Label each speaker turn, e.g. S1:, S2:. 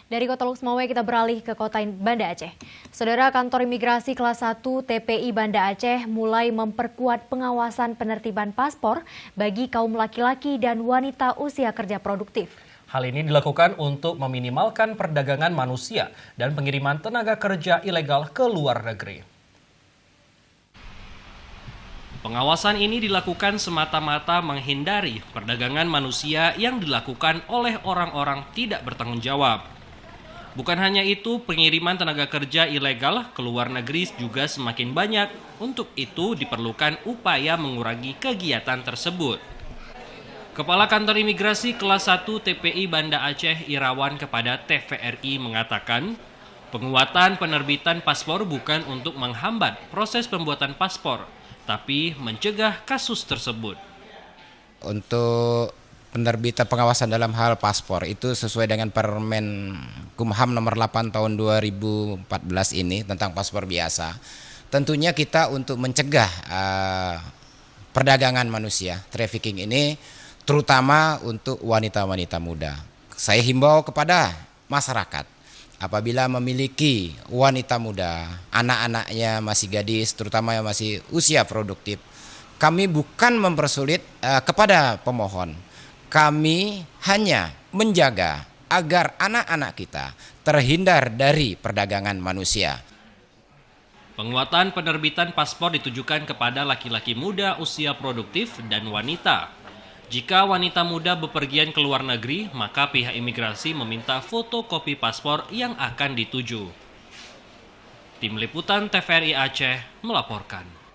S1: Dari Kota Luxmawe kita beralih ke Kota Banda Aceh. Saudara, kantor imigrasi kelas 1 TPI Banda Aceh mulai memperkuat pengawasan penertiban paspor bagi kaum laki-laki dan wanita usia kerja produktif.
S2: Hal ini dilakukan untuk meminimalkan perdagangan manusia dan pengiriman tenaga kerja ilegal ke luar negeri. Pengawasan ini dilakukan semata-mata menghindari perdagangan manusia yang dilakukan oleh orang-orang tidak bertanggung jawab. Bukan hanya itu, pengiriman tenaga kerja ilegal ke luar negeri juga semakin banyak. Untuk itu diperlukan upaya mengurangi kegiatan tersebut. Kepala Kantor Imigrasi Kelas 1 TPI Banda Aceh Irawan kepada TVRI mengatakan, penguatan penerbitan paspor bukan untuk menghambat proses pembuatan paspor, tapi mencegah kasus tersebut.
S3: Untuk penerbitan pengawasan dalam hal paspor itu sesuai dengan Permen Kumham nomor 8 tahun 2014 ini tentang paspor biasa. Tentunya kita untuk mencegah perdagangan manusia, trafficking ini, terutama untuk wanita-wanita muda. Saya himbau kepada masyarakat, apabila memiliki wanita muda, anak-anaknya masih gadis, terutama yang masih usia produktif, kami bukan mempersulit kepada pemohon. Kami hanya menjaga agar anak-anak kita terhindar dari perdagangan manusia.
S2: Penguatan penerbitan paspor ditujukan kepada laki-laki muda usia produktif dan wanita. Jika wanita muda bepergian ke luar negeri, maka pihak imigrasi meminta fotokopi paspor yang akan dituju. Tim Liputan TVRI Aceh melaporkan.